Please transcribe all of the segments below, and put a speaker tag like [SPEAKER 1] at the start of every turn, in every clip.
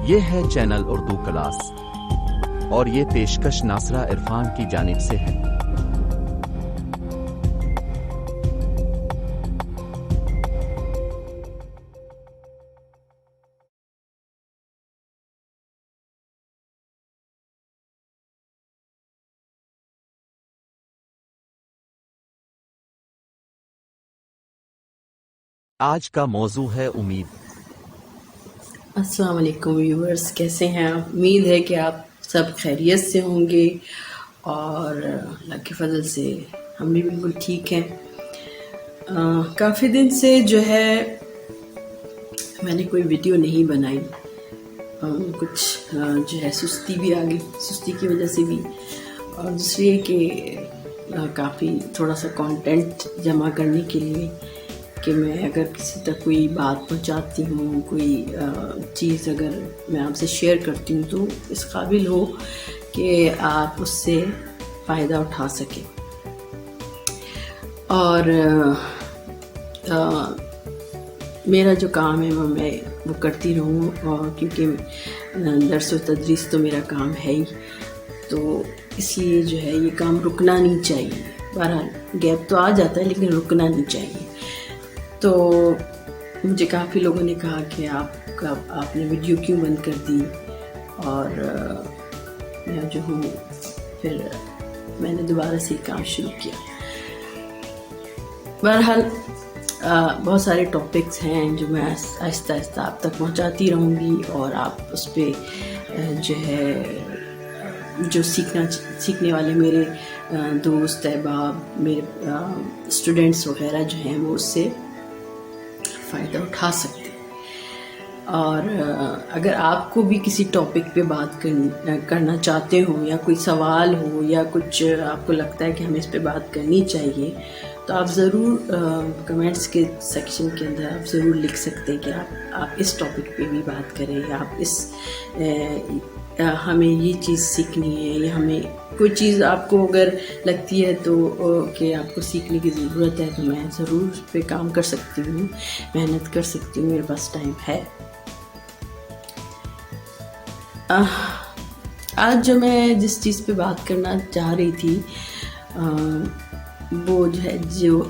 [SPEAKER 1] یہ ہے channel Urdu class اور یہ پیشکش ناصرہ عرفان کی جانب سے ہے۔ آج کا موضوع ہے امید۔
[SPEAKER 2] السلام علیکم ویورز، کیسے ہیں آپ؟ امید ہے کہ آپ سب خیریت سے ہوں گے اور اللہ کے فضل سے ہم بھی بالکل ٹھیک ہیں۔ کافی دن سے جو ہے میں نے کوئی ویڈیو نہیں بنائی، کچھ جو ہے سستی بھی آ گئی، سستی کی وجہ سے بھی، اور دوسری یہ کہ کافی تھوڑا سا کانٹینٹ جمع کرنے کے لیے کہ میں اگر کسی تک کوئی بات پہنچاتی ہوں، کوئی چیز اگر میں آپ سے شیئر کرتی ہوں تو اس قابل ہو کہ آپ اس سے فائدہ اٹھا سکیں۔ اور میرا جو کام ہے میں وہ کرتی رہوں، اور کیونکہ درس و تدریس تو میرا کام ہے ہی، تو اس لیے جو ہے یہ کام رکنا نہیں چاہیے۔ بہرحال گیپ تو آ جاتا ہے لیکن رکنا نہیں چاہیے۔ تو مجھے کافی لوگوں نے کہا کہ آپ نے ویڈیو کیوں بند کر دی، اور میں جو ہوں پھر میں نے دوبارہ سے کام شروع کیا۔ بہرحال بہت سارے ٹاپکس ہیں جو میں آہستہ آہستہ آپ تک پہنچاتی رہوں گی، اور آپ اس پہ جو ہے جو سیکھنے والے میرے دوست احباب، میرے اسٹوڈنٹس وغیرہ جو ہیں وہ اس سے فائدہ اٹھا سکتے ہیں۔ اور اگر آپ کو بھی کسی ٹاپک پہ بات کرنا چاہتے ہو، یا کوئی سوال ہو، یا کچھ آپ کو لگتا ہے کہ ہمیں اس پہ بات کرنی چاہیے، تو آپ ضرور کمنٹس کے سیکشن کے اندر آپ ضرور لکھ سکتے ہیں کہ آپ اس ٹاپک پہ بھی بات کریں، یا آپ ہمیں یہ چیز سیکھنی ہے، یا ہمیں کوئی چیز آپ کو اگر لگتی ہے تو کہ آپ کو سیکھنے کی ضرورت ہے، تو میں ضرور اس پہ کام کر سکتی ہوں، محنت کر سکتی ہوں، میرے پاس ٹائم ہے۔ آج جو میں جس چیز پہ بات کرنا چاہ رہی تھی وہ جو ہے جو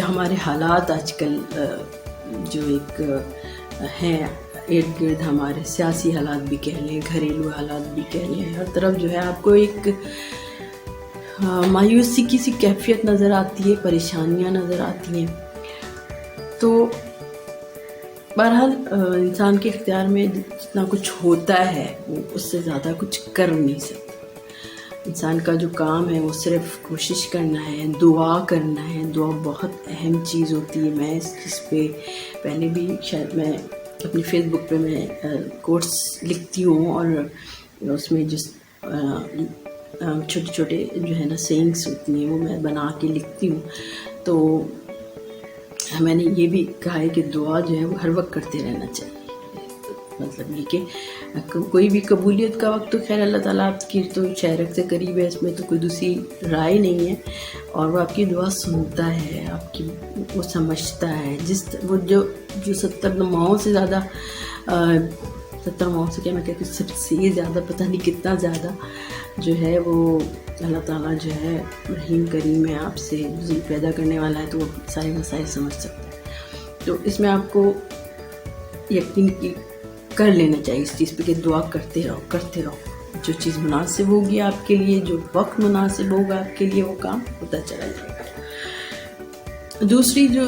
[SPEAKER 2] ہمارے حالات آج کل جو ایک ہیں ارد گرد، ہمارے سیاسی حالات بھی کہہ لیں، گھریلو حالات بھی کہہ لیں، ہر طرف جو ہے آپ کو ایک مایوسی کی سی کیفیت نظر آتی ہے، پریشانیاں نظر آتی ہیں۔ تو بہرحال انسان کے اختیار میں جتنا کچھ ہوتا ہے وہ اس سے زیادہ کچھ کر نہیں سکتا۔ انسان کا جو کام ہے وہ صرف کوشش کرنا ہے، دعا کرنا ہے۔ دعا بہت اہم چیز ہوتی ہے۔ میں اس چیز پہ پہلے بھی شاید میں اپنی فیس بک پہ میں کوٹس لکھتی ہوں، اور اس میں جس چھوٹے چھوٹے جو ہے نا سینگس ہوتی ہیں وہ میں بنا کے لکھتی ہوں۔ تو میں نے یہ بھی کہا ہے کہ دعا جو ہے وہ ہر وقت کرتے رہنا چاہیے۔ مطلب یہ کہ کوئی بھی قبولیت کا وقت تو خیر اللہ تعالیٰ آپ کی تو شہرت سے قریب ہے، اس میں تو کوئی دوسری رائے نہیں ہے، اور وہ آپ کی دعا سنتا ہے، آپ کی وہ سمجھتا ہے۔ وہ جو 70 ماہوں سے زیادہ 70 ماہوں سے کیا میں کہتی ہوں، سب سے زیادہ پتہ نہیں کتنا زیادہ جو ہے وہ اللہ تعالیٰ جو ہے رحیم کریم ہے، آپ سے پیدا کرنے والا ہے، تو وہ سارے مسائل سمجھ سکتا ہے۔ تو اس میں آپ کو یقین کر لینا چاہیے اس چیز پہ کہ دعا کرتے رہو، جو چیز مناسب ہوگی آپ کے لیے، جو وقت مناسب ہوگا آپ کے لیے، وہ کام ہوتا چلا جائے گا۔ دوسری جو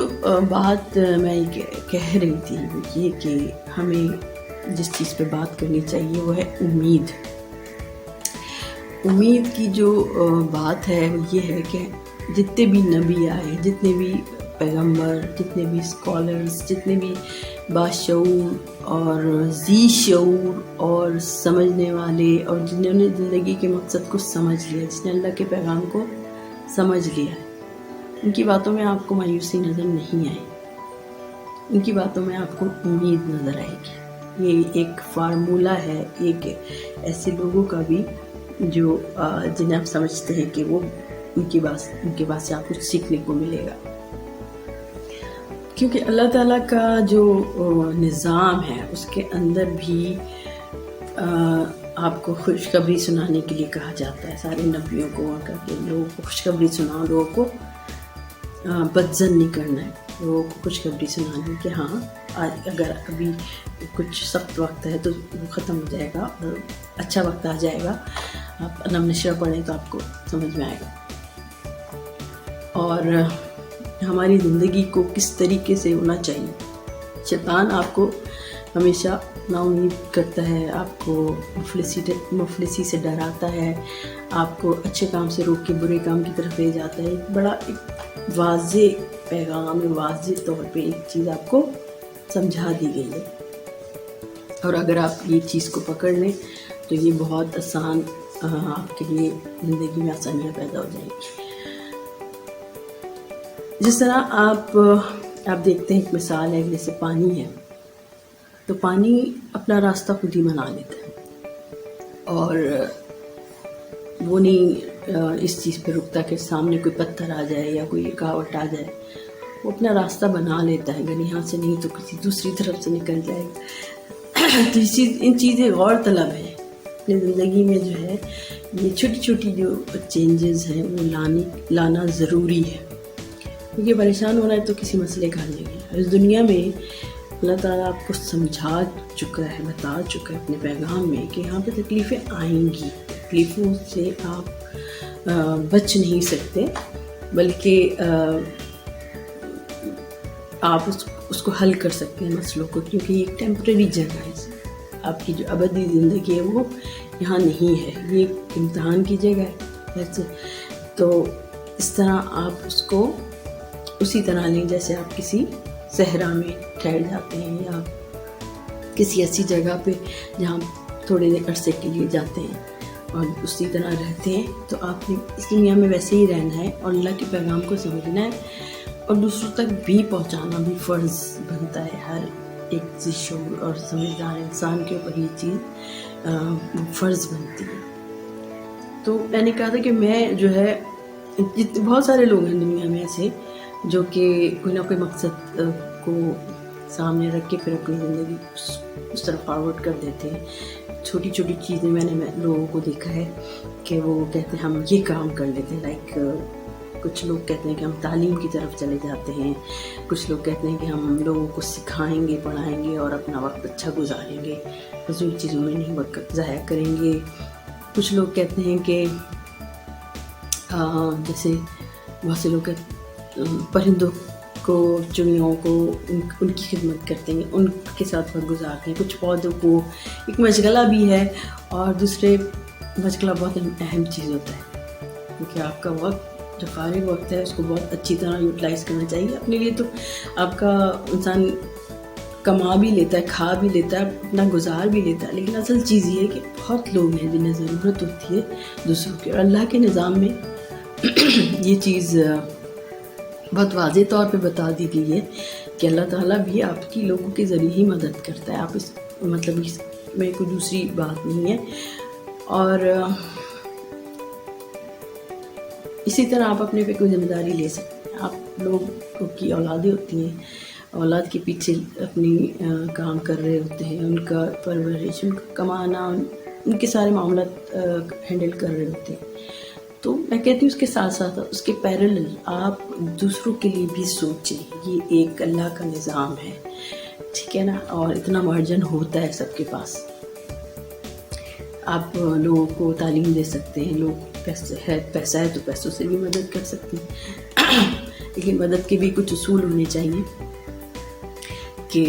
[SPEAKER 2] بات میں کہہ رہی تھی وہ یہ کہ ہمیں جس چیز پہ بات کرنی چاہیے وہ ہے امید۔ امید کی جو بات ہے وہ یہ ہے کہ جتنے بھی نبی آئے، جتنے بھی پیغمبر، جتنے بھی اسکالرز، جتنے بھی باشعور اور ذی شعور اور سمجھنے والے، اور جنہوں نے زندگی کے مقصد کو سمجھ لیا، جس نے اللہ کے پیغام کو سمجھ لیا ہے، ان کی باتوں میں آپ کو مایوسی نظر نہیں آئے گی، ان کی باتوں میں آپ کو امید نظر آئے گی۔ یہ ایک فارمولہ ہے ایک ایسے لوگوں کا بھی جو جنہیں آپ سمجھتے ہیں کہ وہ ان کے پاس سے آپ کچھ سیکھنے کو ملے گا۔ کیونکہ اللہ تعالیٰ کا جو نظام ہے اس کے اندر بھی آپ کو خوشخبری سنانے کے لیے کہا جاتا ہے. سارے نبیوں کو کہ لوگوں کو خوشخبری سناؤ, لوگوں کو بدظن نہیں کرنا ہے, لوگوں کو خوشخبری سنانی کہ ہاں آج اگر ابھی کچھ سخت وقت ہے تو وہ ختم ہو جائے گا اور اچھا وقت آ جائے گا. آپ علم نشرہ پڑھیں تو آپ کو سمجھ میں آئے گا. اور ہماری زندگی کو کس طریقے سے ہونا چاہیے. شیطان آپ کو ہمیشہ نا امید کرتا ہے, آپ کو مفلسی سے ڈراتا ہے, آپ کو اچھے کام سے روک کے برے کام کی طرف لے جاتا ہے. ایک بڑا ایک واضح پیغام ہے, واضح طور پہ ایک چیز آپ کو سمجھا دی گئی ہے, اور اگر آپ یہ چیز کو پکڑ لیں تو یہ بہت آسان آپ کے لیے زندگی میں آسانیاں پیدا ہو جائیں گی. جس طرح آپ دیکھتے ہیں ایک مثال ہے, جیسے پانی ہے تو پانی اپنا راستہ خود ہی بنا لیتا ہے اور وہ نہیں اس چیز پہ رکتا کہ سامنے کوئی پتھر آ جائے یا کوئی رکاوٹ آ جائے. وہ اپنا راستہ بنا لیتا ہے, اگر یہاں سے نہیں تو کسی دوسری طرف سے نکل جائے گا. تو ان چیزیں غور طلب ہے اپنی زندگی میں. جو ہے یہ چھوٹی چھوٹی جو چینجز ہیں وہ لانا ضروری ہے, کیونکہ پریشان ہونا ہے تو کسی مسئلے کا حل نہیں ہے. اس دنیا میں اللہ تعالیٰ آپ کو سمجھا چکا ہے, بتا چکا ہے اپنے پیغام میں کہ یہاں پہ تکلیفیں آئیں گی. تکلیفوں سے آپ بچ نہیں سکتے, بلکہ آپ اس کو حل کر سکتے ہیں مسئلوں کو, کیونکہ یہ ایک ٹیمپریری جگہ ہے. آپ کی جو ابدی زندگی ہے وہ یہاں نہیں ہے, یہ ایک امتحان کی جگہ ہے ویسے. تو اس طرح آپ اس کو اسی طرح لیں جیسے آپ کسی صحرا میں ٹھہر جاتے ہیں یا کسی ایسی جگہ پہ جہاں تھوڑے عرصے کے لیے جاتے ہیں اور اسی طرح رہتے ہیں. تو آپ نے اس دنیا میں ویسے ہی رہنا ہے اور اللہ کے پیغام کو سمجھنا ہے اور دوسروں تک بھی پہنچانا بھی فرض بنتا ہے. ہر ایک شعور اور سمجھدار انسان کے اوپر یہ چیز فرض بنتی ہے. تو میں نے کہا تھا کہ میں جو ہے بہت سارے لوگ ہیں دنیا میں ایسے جو کہ کوئی نہ کوئی مقصد کو سامنے رکھ کے پھر اپنی زندگی اس طرح فارورڈ کر دیتے ہیں. چھوٹی چھوٹی چیزیں میں نے لوگوں کو دیکھا ہے کہ وہ کہتے ہیں ہم یہ کام کر لیتے ہیں. لائک کچھ لوگ کہتے ہیں کہ ہم تعلیم کی طرف چلے جاتے ہیں, کچھ لوگ کہتے ہیں کہ ہم لوگوں کو سکھائیں گے, پڑھائیں گے اور اپنا وقت اچھا گزاریں گے, فضول چیزوں میں نہیں وقت ضائع کریں گے. کچھ لوگ کہتے ہیں کہ جیسے بہت سے لوگ پرندوں کو, چڑیوں کو ان کی خدمت کرتے ہیں, ان کے ساتھ وقت گزارتے ہیں. کچھ پودوں کو ایک مشغلہ بھی ہے اور دوسرے مشغلہ بہت اہم چیز ہوتا ہے, کیونکہ آپ کا وقت جو فارغ وقت ہے اس کو بہت اچھی طرح یوٹیلائز کرنا چاہیے اپنے لیے. تو آپ کا انسان کما بھی لیتا ہے, کھا بھی لیتا ہے, اپنا گزار بھی لیتا ہے, لیکن اصل چیز یہ ہے کہ بہت لوگ ہیں جنہیں ضرورت ہوتی ہے دوسروں کی, اور اللہ کے نظام میں یہ چیز بہت واضح طور پہ بتا دی گئی ہے کہ اللہ تعالیٰ بھی آپ کی لوگوں کے ذریعے ہی مدد کرتا ہے. آپ اس میں کوئی دوسری بات نہیں ہے. اور اسی طرح آپ اپنے پہ کوئی ذمہ داری لے سکتے ہیں. آپ لوگوں کی اولادیں ہوتی ہیں, اولاد کے پیچھے اپنی کام کر رہے ہوتے ہیں, ان کا پرورش, ان کا کمانا, ان کے سارے معاملات ہینڈل کر رہے ہوتے ہیں. تو میں کہتی ہوں اس کے ساتھ ساتھ اس کے پیرلل آپ دوسروں کے لیے بھی سوچیں. یہ ایک اللہ کا نظام ہے, ٹھیک ہے نا, اور اتنا مارجن ہوتا ہے سب کے پاس. آپ لوگوں کو تعلیم دے سکتے ہیں, لوگ پیسہ ہے تو پیسوں سے بھی مدد کر سکتے ہیں, لیکن مدد کے بھی کچھ اصول ہونے چاہیے کہ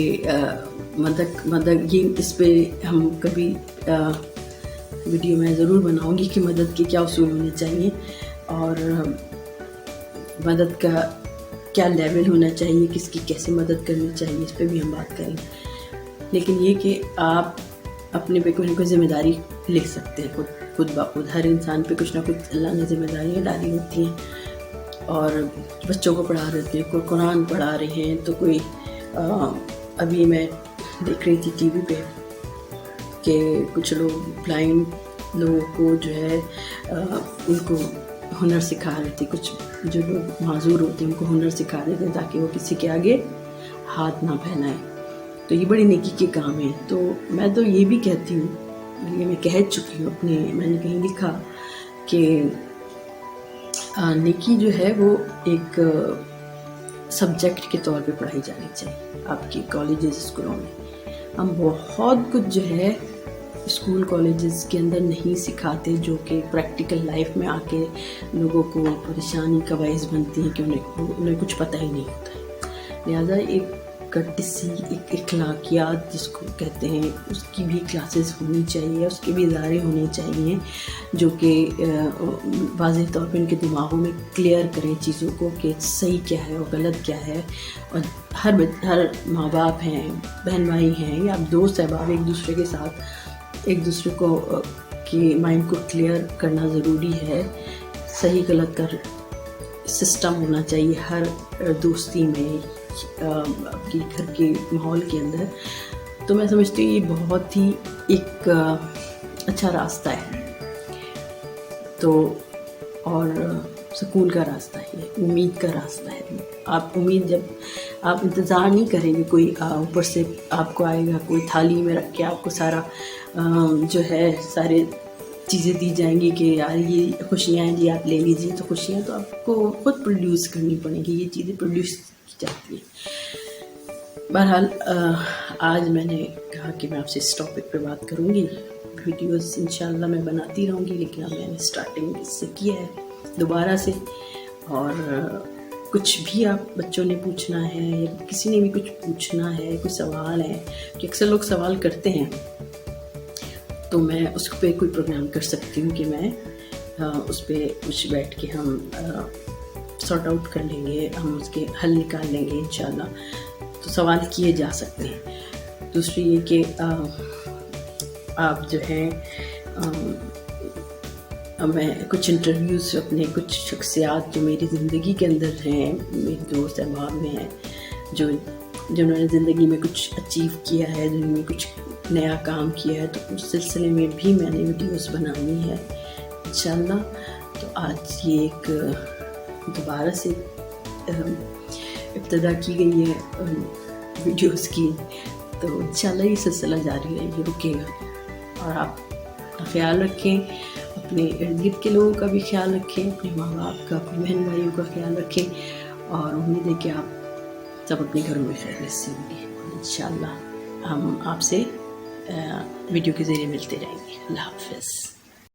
[SPEAKER 2] مدد یہ اس پہ ہم کبھی ویڈیو میں ضرور بناؤں گی کہ مدد کے کیا اصول ہونے چاہیے اور مدد کا کیا لیول ہونا چاہیے, کس کی کیسے مدد کرنی چاہیے, اس پہ بھی ہم بات کریں. لیکن یہ کہ آپ اپنے پہ کوئی نہ کوئی ذمہ داری لے سکتے ہیں خود بخود. ہر انسان پہ کچھ نہ کچھ اللہ نے ذمہ داریاں ڈالی ہوتی ہیں, اور بچوں کو پڑھا رہے ہیں, کوئی قرآن پڑھا رہے ہیں, تو کوئی ابھی میں دیکھ رہی تھی ٹی وی پہ کہ کچھ لوگ بلائنڈ لوگوں کو جو ہے ان کو ہنر سکھا رہے تھے. کچھ جو لوگ معذور ہوتے ہیں ان کو ہنر سکھا رہے تھے تاکہ وہ کسی کے آگے ہاتھ نہ پھیلائیں، تو یہ بڑی نیکی کے کام ہیں۔ تو میں تو یہ بھی کہتی ہوں، یہ میں کہہ چکی ہوں میں نے کہیں لکھا کہ نیکی جو ہے وہ ایک سبجیکٹ کے طور پہ پڑھائی جانی چاہیے آپ کی کالجز اسکولوں میں۔ ہم بہت کچھ جو ہے اسکول کالجز کے اندر نہیں سکھاتے، جو کہ پریکٹیکل لائف میں آ کے لوگوں کو پریشانی کا باعث بنتی ہیں کہ انہیں کچھ پتہ ہی نہیں ہوتا ہے۔ لہٰذا ایک کرٹسی، ایک اخلاقیات جس کو کہتے ہیں، اس کی بھی کلاسز ہونی چاہیے، اس کے بھی ادارے ہونے چاہیے جو کہ واضح طور پہ ان کے دماغوں میں کلیئر کریں چیزوں کو کہ صحیح کیا ہے اور غلط کیا ہے۔ اور ہر ماں باپ ہیں، بہن بھائی ہیں یا دوست احباب ایک دوسرے کے ساتھ ایک دوسرے کو کی مائنڈ کو کلیئر کرنا ضروری ہے۔ صحیح غلط کا سسٹم ہونا چاہیے ہر دوستی میں، آپ کے گھر کے ماحول کے اندر۔ تو میں سمجھتی ہوں یہ بہت ہی ایک اچھا راستہ ہے، تو اور سکون کا راستہ ہے، امید کا راستہ ہے۔ آپ جب آپ انتظار نہیں کریں گے کوئی اوپر سے آپ کو آئے گا، کوئی تھالی میں رکھ کے آپ کو سارا جو ہے سارے چیزیں دی جائیں گی کہ یار یہ خوشیاں ہیں جی آپ لے لیجیے، تو خوشیاں تو آپ کو خود پروڈیوس کرنی پڑیں گی، یہ چیزیں پروڈیوس کی جاتی ہیں۔ بہرحال آج میں نے کہا کہ میں آپ سے اس ٹاپک پہ بات کروں گی۔ ویڈیوز انشاءاللہ میں بناتی رہوں گی، لیکن اب میں نے اسٹارٹنگ اس سے کیا ہے دوبارہ سے۔ اور کچھ بھی آپ بچوں نے پوچھنا ہے یا کسی نے بھی کچھ پوچھنا ہے، کوئی سوال ہے کہ اکثر لوگ سوال کرتے ہیں، تو میں اس پہ کوئی پروگرام کر سکتی ہوں کہ میں اس پہ کچھ بیٹھ کے ہم سارٹ آؤٹ کر لیں گے، ہم اس کے حل نکال لیں گے انشاءاللہ۔ تو سوال کیے جا سکتے ہیں۔ دوسری یہ کہ آپ جو ہیں میں کچھ انٹرویوز اپنے کچھ شخصیات جو میری زندگی کے اندر ہیں، میرے دوست احباب میں ہیں، جنہوں نے زندگی میں کچھ اچیو کیا ہے، جنہوں نے کچھ نیا کام کیا ہے، تو اس سلسلے میں بھی میں نے ویڈیوز بنانی ہے انشاءاللہ۔ تو آج یہ ایک دوبارہ سے ابتدا کی گئی ہے ویڈیوز کی، تو انشاءاللہ یہ سلسلہ جاری ہے، یہ رکے گا۔ اور آپ اپنا خیال رکھیں، اپنے ارد گرد کے لوگوں کا بھی خیال رکھیں، اپنے ماں باپ کا، اپنے بہن بھائیوں کا خیال رکھیں، اور امید ہے کہ آپ سب اپنے گھروں میں خیریت سے ہوں گے۔ انشاءاللہ ہم آپ سے ویڈیو کے ذریعے ملتے رہیں گے۔ اللہ حافظ۔